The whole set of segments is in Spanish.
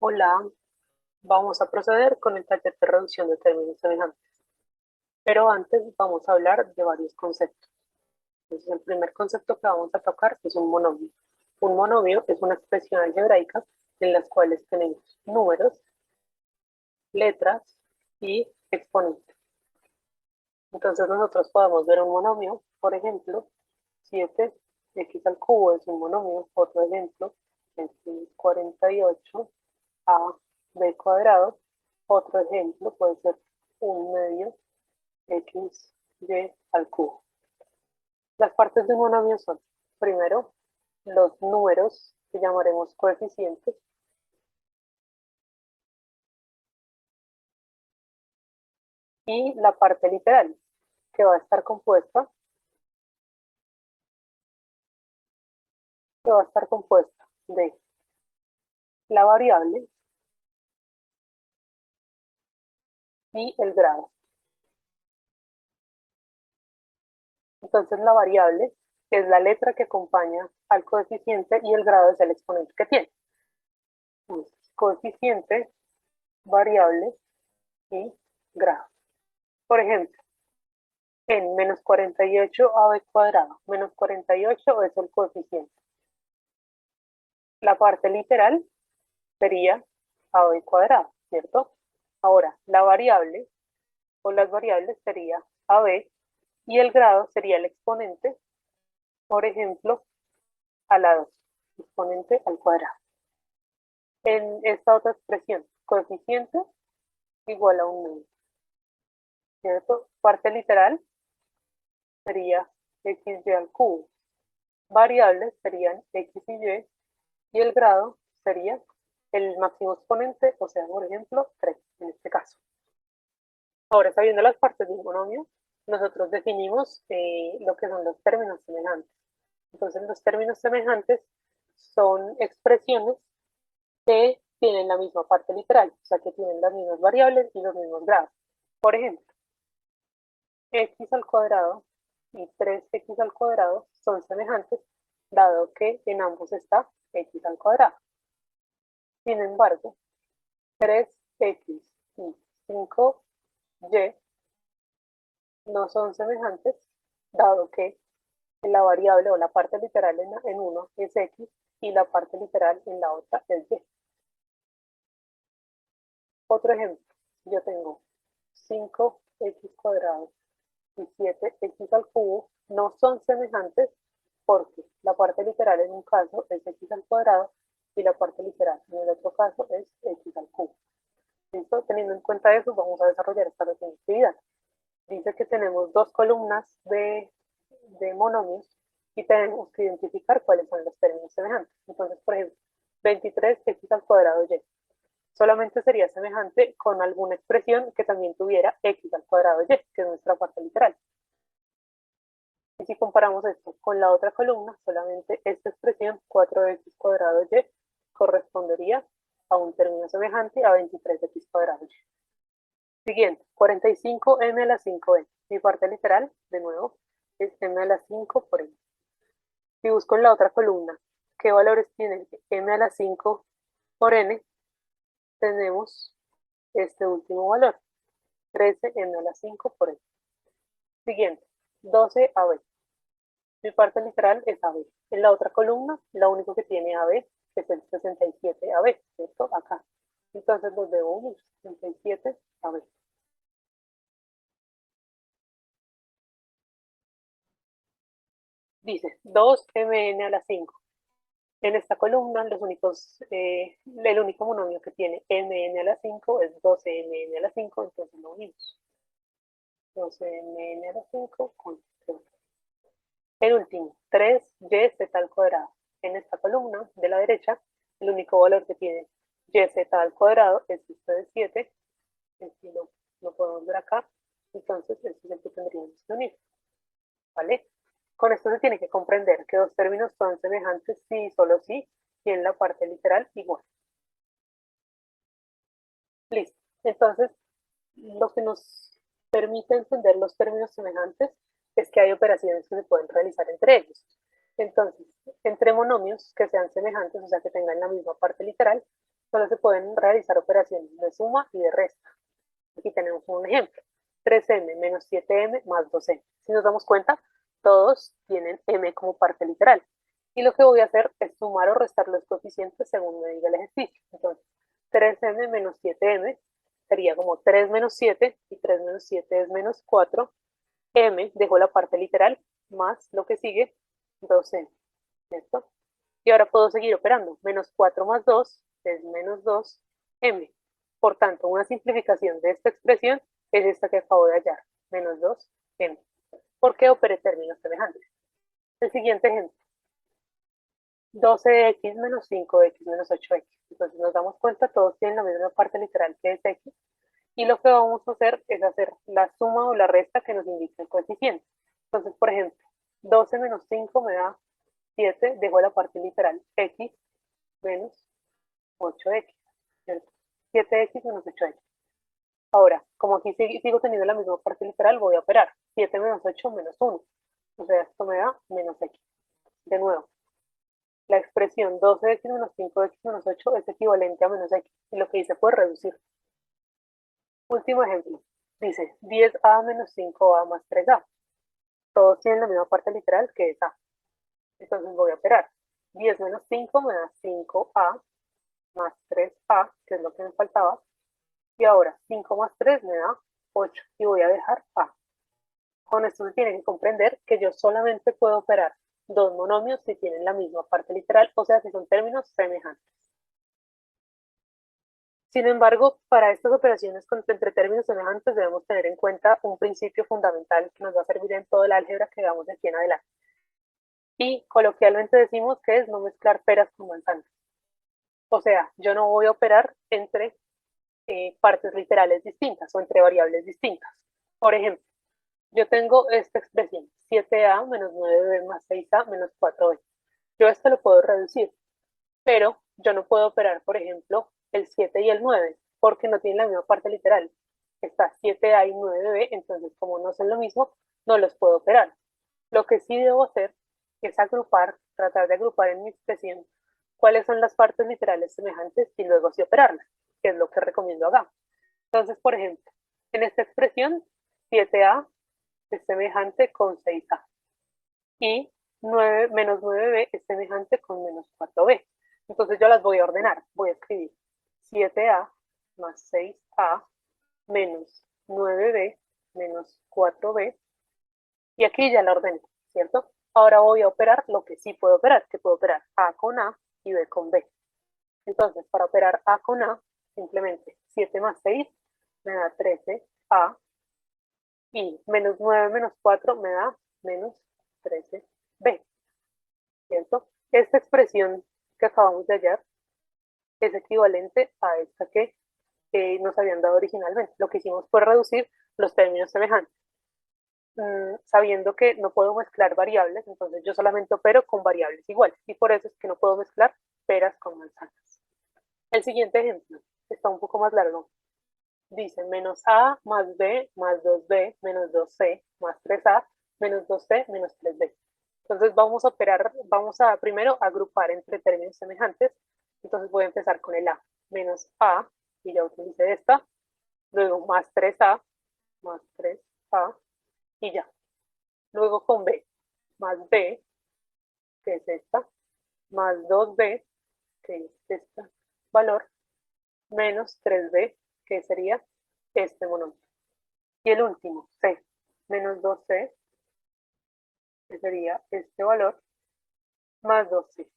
Hola, vamos a proceder con el taller de reducción de términos semejantes, pero antes vamos a hablar de varios conceptos. Entonces, el primer concepto que vamos a tocar es un monomio. Un monomio es una expresión algebraica en las cuales tenemos números, letras y exponentes. Entonces nosotros podemos ver un monomio, por ejemplo, 7x al cubo es un monomio. Otro ejemplo es 48 a b cuadrado. Otro ejemplo puede ser un medio x y al cubo. Las partes de un monomio son, primero, los números que llamaremos coeficientes, y la parte literal, que va a estar compuesta de la variable y el grado. Entonces la variable es la letra que acompaña al coeficiente y el grado es el exponente que tiene. Entonces, coeficiente, variable y grado. Por ejemplo, en menos 48 a b cuadrado. Menos 48 es el coeficiente. La parte literal sería a b cuadrado, ¿cierto? Ahora, la variable o las variables sería a b y el grado sería el exponente, por ejemplo, a la 2, exponente al cuadrado. En esta otra expresión, coeficiente igual a un medio, ¿cierto? Parte literal sería xy al cubo. Variables serían x y el grado sería el máximo exponente, o sea, por ejemplo, 3 en este caso. Ahora, sabiendo las partes de un monomio, nosotros definimos lo que son los términos semejantes. Entonces, los términos semejantes son expresiones que tienen la misma parte literal, o sea, que tienen las mismas variables y los mismos grados. Por ejemplo, x al cuadrado y 3x al cuadrado son semejantes, dado que en ambos está x al cuadrado. Sin embargo, 3x y 5y no son semejantes, dado que la variable o la parte literal en uno es x y la parte literal en la otra es y. Otro ejemplo, yo tengo 5x cuadrado y 7x al cubo, no son semejantes porque la parte literal en un caso es x al cuadrado y la parte literal en el otro caso es x al cubo. ¿Listo? Teniendo en cuenta eso, vamos a desarrollar esta pequeña actividad. Dice que tenemos dos columnas de monomios y tenemos que identificar cuáles son los términos semejantes. Entonces, por ejemplo, 23x al cuadrado y solamente sería semejante con alguna expresión que también tuviera x al cuadrado y, que es nuestra parte literal. Y si comparamos esto con la otra columna, solamente esta expresión 4x cuadrado y correspondería a un término semejante a 23x cuadrado y. Siguiente, 45m a la 5n. Mi parte literal, de nuevo, es m a la 5 por n. Si busco en la otra columna, ¿qué valores tiene m a la 5 por n? Tenemos este último valor, 13m a la 5 por n. Siguiente, 12ab. Mi parte literal es AB. En la otra columna, lo único que tiene AB es el 67AB, ¿cierto? Acá. Entonces los debo unir, 67AB. Dice 2mn a la 5. En esta columna, el único monomio que tiene mn a la 5 es 12mn a la 5, entonces lo unimos. 12mn a la 5 con 3. El último, 3yz al cuadrado. En esta columna de la derecha, el único valor que tiene yz al cuadrado es este de 7, aquí lo podemos ver acá, entonces este es el que tendríamos que unir, ¿vale? Con esto se tiene que comprender que dos términos son semejantes si y solo si tienen la parte literal igual. Listo. Entonces, lo que nos permite entender los términos semejantes es que hay operaciones que se pueden realizar entre ellos. Entonces, entre monomios que sean semejantes, o sea, que tengan la misma parte literal, solo se pueden realizar operaciones de suma y de resta. Aquí tenemos un ejemplo, 3m menos 7m más 2m. Si nos damos cuenta, todos tienen m como parte literal. Y lo que voy a hacer es sumar o restar los coeficientes según me diga el ejercicio. Entonces, 3m menos 7m sería como 3 menos 7, y 3 menos 7 es menos 4. M, dejo la parte literal, más lo que sigue, 2m, ¿cierto? Y ahora puedo seguir operando. Menos 4 más 2 es menos 2m. Por tanto, una simplificación de esta expresión es esta que acabo de hallar, menos 2m. ¿Por qué operé términos semejantes? El siguiente ejemplo, 12x menos 5x menos 8x. Entonces nos damos cuenta, todos tienen la misma parte literal que es x, y lo que vamos a hacer es hacer la suma o la resta que nos indica el coeficiente. Entonces, por ejemplo, 12 menos 5 me da 7, dejo la parte literal x menos 8x, ¿cierto? 7x menos 8x. Ahora, como aquí sigo teniendo la misma parte literal, voy a operar 7 menos 8 menos 1. O sea, esto me da menos x. De nuevo, la expresión 12x menos 5x menos 8 es equivalente a menos x. Y lo que hice fue reducir. Último ejemplo. Dice 10a menos 5a más 3a. Todos tienen la misma parte literal que es a. Entonces voy a operar. 10 menos 5 me da 5a más 3a, que es lo que me faltaba. Y ahora 5 más 3 me da 8 y voy a dejar a. Con esto se tiene que comprender que yo solamente puedo operar dos monomios si tienen la misma parte literal, o sea, si son términos semejantes. Sin embargo, para estas operaciones entre términos semejantes debemos tener en cuenta un principio fundamental que nos va a servir en todo el álgebra que veamos de aquí en adelante. Y coloquialmente decimos que es no mezclar peras con manzanas. O sea, yo no voy a operar entre partes literales distintas o entre variables distintas. Por ejemplo, yo tengo esta expresión, 7a menos 9b más 6a menos 4b. Yo esto lo puedo reducir, pero yo no puedo operar, por ejemplo, el 7 y el 9, porque no tienen la misma parte literal. Está 7a y 9b, entonces como no son lo mismo, no los puedo operar. Lo que sí debo hacer es agrupar, tratar de agrupar en mi expresión cuáles son las partes literales semejantes y luego sí operarlas, que es lo que recomiendo acá. Entonces, por ejemplo, en esta expresión, 7a es semejante con 6a y 9, menos 9b es semejante con menos 4b. Entonces yo las voy a ordenar. Voy a escribir 7a más 6a menos 9b menos 4b. Y aquí ya la ordené, ¿cierto? Ahora voy a operar lo que sí puedo operar, que puedo operar a con a y b con b. Entonces, para operar a con a, simplemente 7 más 6 me da 13a y menos 9 menos 4 me da menos 13b, ¿cierto? Esta expresión que acabamos de hallar es equivalente a esta que nos habían dado originalmente. Lo que hicimos fue reducir los términos semejantes. Sabiendo que no puedo mezclar variables, entonces yo solamente opero con variables iguales y por eso es que no puedo mezclar peras con manzanas. El siguiente ejemplo está un poco más largo. Dice menos a más b más 2b menos 2c más 3a menos 2c menos 3b. Entonces vamos a operar, vamos a primero agrupar entre términos semejantes. Entonces voy a empezar con el a, menos a, y ya utilicé esta, luego más 3a, más 3a, y ya. Luego con b, más b, que es esta, más 2b, que es este valor, menos 3b, que sería este monomio. Y el último, c, menos 2c, que sería este valor, más 2c,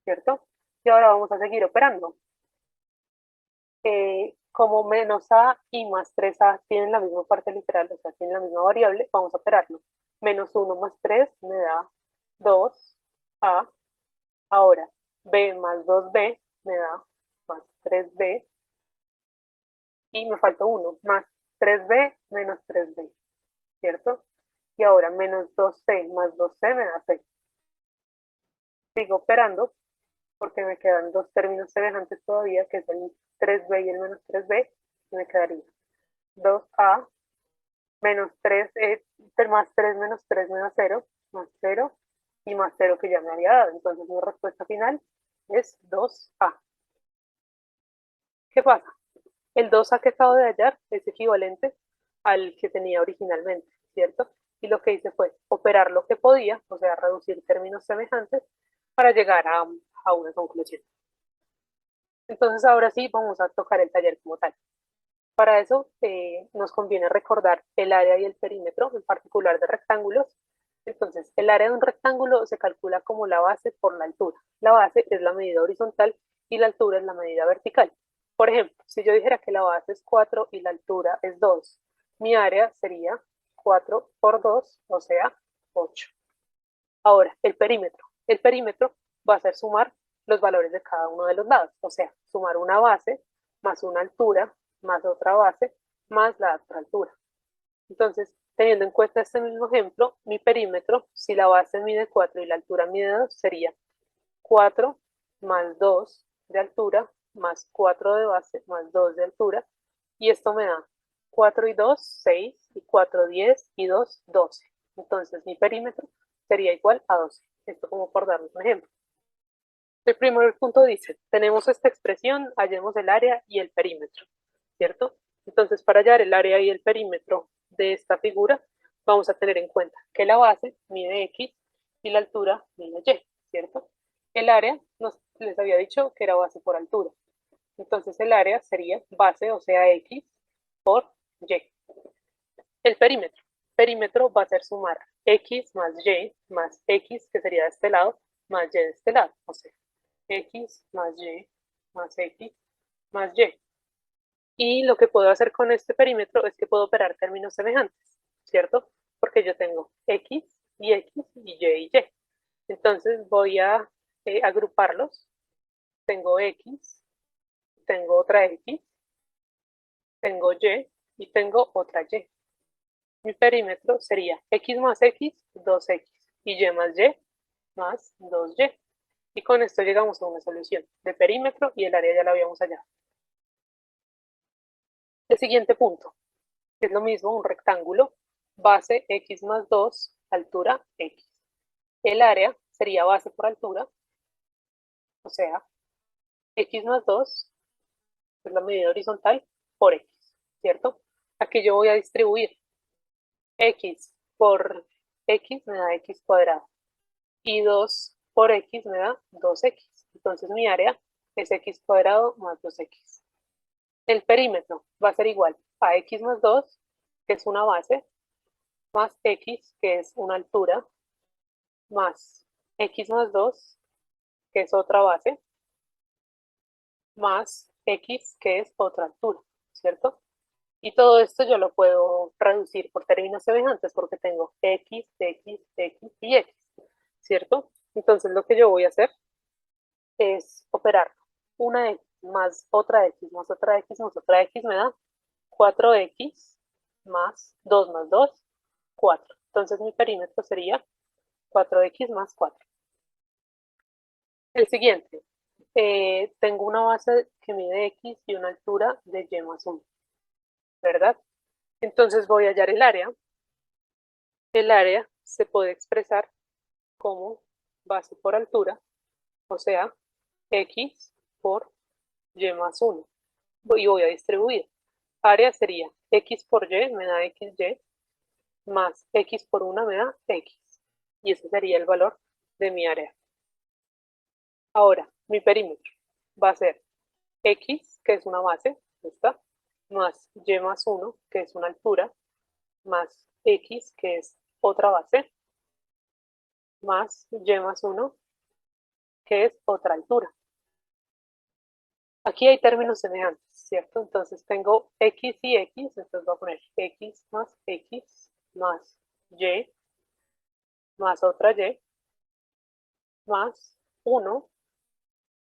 ¿cierto? Y ahora vamos a seguir operando. Como menos a y más 3a tienen la misma parte literal, o sea, tienen la misma variable, vamos a operarlo. Menos 1 más 3 me da 2a. Ahora, b más 2b me da más 3b. Y me falta 1, más 3b menos 3b, ¿cierto? Y ahora menos 2c más 2c me da 6. Sigo operando porque me quedan dos términos semejantes todavía, que es el 3b y el menos 3b, y me quedaría 2a menos 3, más 3 menos 3 menos 0, más 0, y más 0 que ya me había dado. Entonces mi respuesta final es 2a. ¿Qué pasa? El 2a que acabo de hallar es equivalente al que tenía originalmente, ¿cierto? Y lo que hice fue operar lo que podía, o sea, reducir términos semejantes para llegar a una conclusión. Entonces ahora sí vamos a tocar el taller como tal. Para eso nos conviene recordar el área y el perímetro, en particular de rectángulos. Entonces, el área de un rectángulo se calcula como la base por la altura. La base es la medida horizontal y la altura es la medida vertical. Por ejemplo, si yo dijera que la base es 4 y la altura es 2, mi área sería 4 por 2, o sea, 8. Ahora, el perímetro. El perímetro va a ser sumar los valores de cada uno de los lados, o sea, sumar una base más una altura más otra base más la otra altura. Entonces, teniendo en cuenta este mismo ejemplo, mi perímetro, si la base mide 4 y la altura mide 2, sería 4 más 2 de altura más 4 de base más 2 de altura, y esto me da 4 y 2, 6, y 4, 10, y 2, 12. Entonces mi perímetro sería igual a 12. Esto como por darles un ejemplo. El primer punto dice, tenemos esta expresión, hallemos el área y el perímetro, ¿cierto? Entonces, para hallar el área y el perímetro de esta figura, vamos a tener en cuenta que la base mide X y la altura mide Y, ¿cierto? El área, les había dicho que era base por altura. Entonces, el área sería base, o sea, X por Y. El perímetro. Perímetro va a ser sumar X más Y más X, que sería de este lado, más Y de este lado, o sea, X más Y más X más Y. Y lo que puedo hacer con este perímetro es que puedo operar términos semejantes, ¿cierto? Porque yo tengo X y X y Y y Y. Entonces voy a agruparlos. Tengo X, tengo otra X, tengo y tengo otra Y. Mi perímetro sería X más X, 2X, y Y más Y más 2Y. Y con esto llegamos a una solución de perímetro y el área ya la habíamos hallado. El siguiente punto es lo mismo, un rectángulo, base X más 2, altura X. El área sería base por altura, o sea, X más 2 es la medida horizontal por X, ¿cierto? Aquí yo voy a distribuir X por X me da X cuadrado y 2 por X me da 2X. Entonces mi área es X cuadrado más 2X. El perímetro va a ser igual a X más 2, que es una base, más X, que es una altura, más X más 2, que es otra base, más X, que es otra altura, ¿cierto? Y todo esto yo lo puedo reducir por términos semejantes porque tengo X, X, X y X, ¿cierto? Entonces lo que yo voy a hacer es operar una X más otra X más otra X más otra X me da 4X más 2, 4. Entonces mi perímetro sería 4X más 4. El siguiente, tengo una base que mide X y una altura de Y más 1, ¿verdad? Entonces voy a hallar el área. El área se puede expresar como base por altura, o sea, X por Y más 1. Y voy a distribuir. Área sería X por Y me da XY, más X por 1 me da X. Y ese sería el valor de mi área. Ahora, mi perímetro va a ser X, que es una base, esta, más Y más 1, que es una altura, más X, que es otra base, más Y más 1, que es otra altura. Aquí hay términos semejantes, ¿cierto? Entonces tengo X y X, entonces voy a poner X más Y más otra Y más 1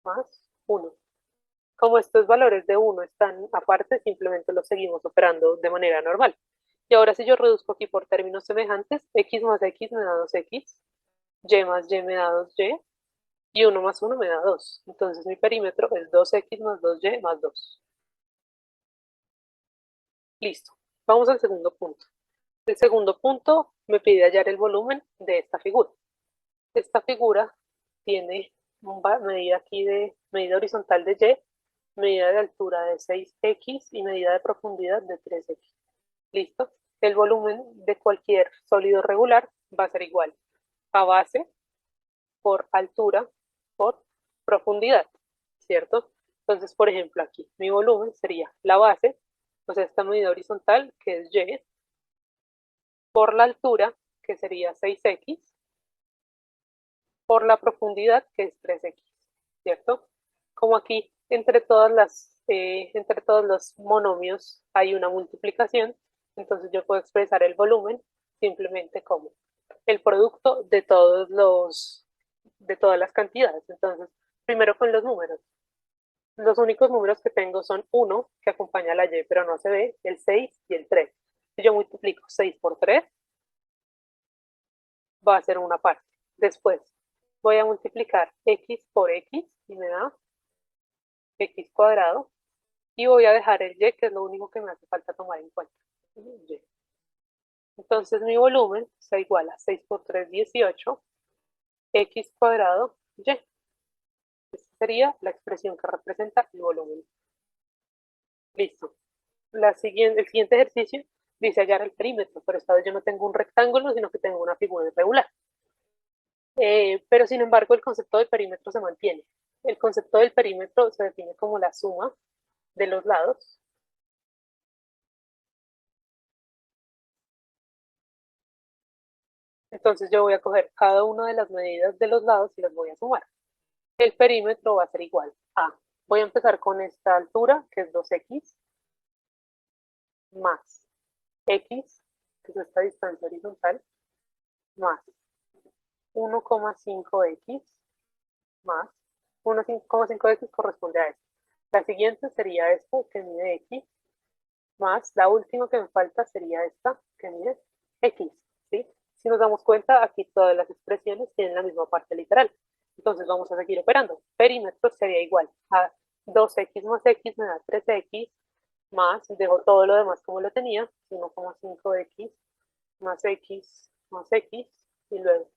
más 1. Como estos valores de 1 están aparte, simplemente los seguimos operando de manera normal. Y ahora si yo reduzco aquí por términos semejantes, X más X me da 2X, Y más Y me da 2Y, y 1 más 1 me da 2. Entonces mi perímetro es 2X más 2Y más 2. Listo. Vamos al segundo punto. El segundo punto me pide hallar el volumen de esta figura. Esta figura tiene medida aquí de medida horizontal de y, medida de altura de 6x y medida de profundidad de 3x. ¿Listo? El volumen de cualquier sólido regular va a ser igual a base por altura por profundidad, ¿cierto? Entonces, por ejemplo, aquí mi volumen sería la base, o sea, esta medida horizontal, que es y, por la altura, que sería 6x, por la profundidad, que es 3x, ¿cierto? Como aquí entre todos los monomios hay una multiplicación, entonces yo puedo expresar el volumen simplemente como el producto de todas las cantidades. Entonces, primero con los números. Los únicos números que tengo son 1, que acompaña a la y, pero no se ve, el 6 y el 3. Si yo multiplico 6 por 3, va a ser una parte. Después voy a multiplicar x por x y me da x cuadrado. Y voy a dejar el y, que es lo único que me hace falta tomar en cuenta. Y. Entonces mi volumen se iguala a 6 por 3, 18, x cuadrado y. Esta sería la expresión que representa el volumen. Listo. El siguiente ejercicio dice hallar el perímetro, pero esta vez yo no tengo un rectángulo, sino que tengo una figura irregular. Pero sin embargo, el concepto de perímetro se mantiene. El concepto del perímetro se define como la suma de los lados. Entonces yo voy a coger cada una de las medidas de los lados y las voy a sumar. El perímetro va a ser igual a, voy a empezar con esta altura, que es 2x, más x, que es esta distancia horizontal, más 1,5x, más 1,5x corresponde a esto. La siguiente sería esta, que mide x, más la última que me falta sería esta, que mide x, ¿sí? Si nos damos cuenta, aquí todas las expresiones tienen la misma parte literal. Entonces vamos a seguir operando. Perímetro sería igual a 2x más x me da 3x, más, dejo todo lo demás como lo tenía, 1,5x más x, y luego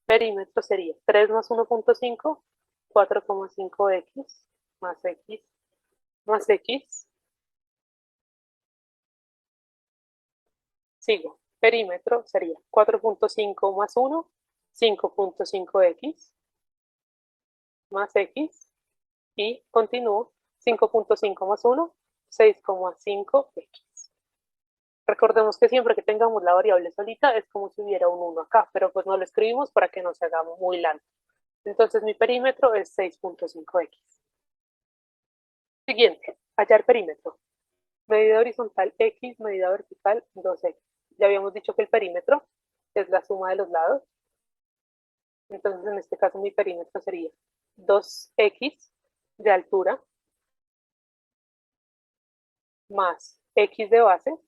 perímetro sería 3 más 1,5, 4,5x más x, sigo. Perímetro sería 4,5 más 1, 5,5x más x, y continúo 5,5 más 1, 6,5x. Recordemos que siempre que tengamos la variable solita es como si hubiera un 1 acá, pero pues no lo escribimos para que no se haga muy largo. Entonces mi perímetro es 6,5x. Siguiente, hallar perímetro. Medida horizontal x, medida vertical 2x. Ya habíamos dicho que el perímetro es la suma de los lados. Entonces en este caso mi perímetro sería 2x de altura más x de base,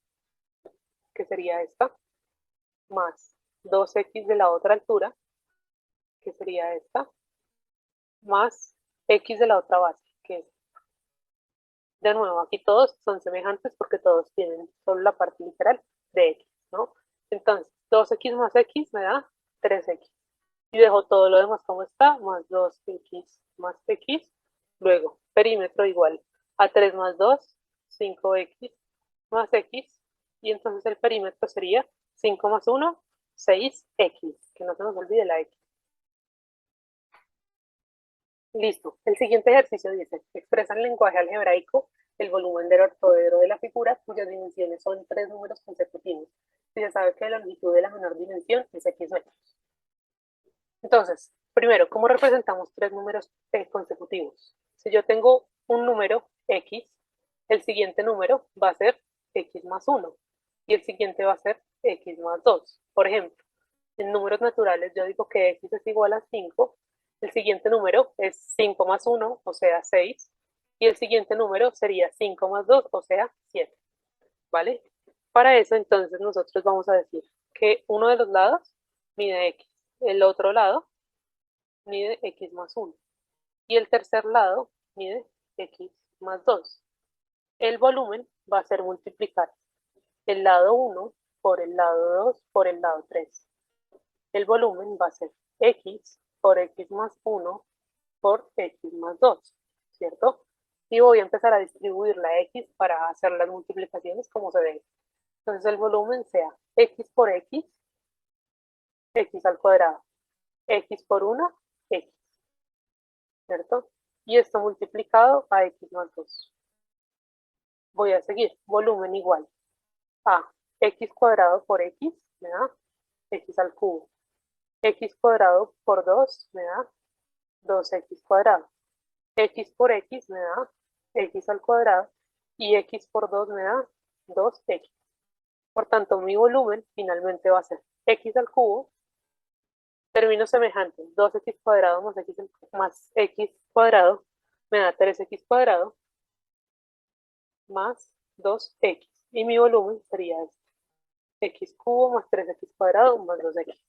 que sería esta, más 2x de la otra altura, que sería esta, más x de la otra base, que es, de nuevo, aquí todos son semejantes porque todos tienen solo la parte literal de x, ¿no? Entonces, 2x más x me da 3x. Y dejo todo lo demás como está, más 2x más x. Luego, perímetro igual a 3 más 2, 5x más x. Y entonces el perímetro sería 5 más 1, 6x. Que no se nos olvide la x. Listo. El siguiente ejercicio dice, expresa en lenguaje algebraico el volumen del ortoedro de la figura cuyas dimensiones son 3 números consecutivos. Si se sabe que la longitud de la menor dimensión es x metros. Entonces, primero, ¿cómo representamos 3 números consecutivos? Si yo tengo un número x, el siguiente número va a ser x más 1 y el siguiente va a ser x más 2. Por ejemplo, en números naturales yo digo que x es igual a 5, el siguiente número es 5 más 1, o sea 6, y el siguiente número sería 5 más 2, o sea 7, ¿vale? Para eso entonces nosotros vamos a decir que uno de los lados mide x, el otro lado mide x más 1 y el tercer lado mide x más 2. El volumen va a ser multiplicar el lado 1 por el lado 2 por el lado 3. El volumen va a ser x por x más 1 por x más 2, ¿cierto? Y voy a empezar a distribuir la x para hacer las multiplicaciones como se debe. Entonces el volumen sea x por x, x al cuadrado, x por 1, x, ¿cierto? Y esto multiplicado a x más 2. Voy a seguir, volumen igual a x cuadrado por x, me da x al cubo. X cuadrado por 2 me da 2x cuadrado. X por x me da x al cuadrado y x por 2 me da 2x. Por tanto, mi volumen finalmente va a ser x al cubo, términos semejantes, 2x cuadrado más x cuadrado me da 3x cuadrado más 2x. Y mi volumen sería este, x cubo más 3x cuadrado más 2x.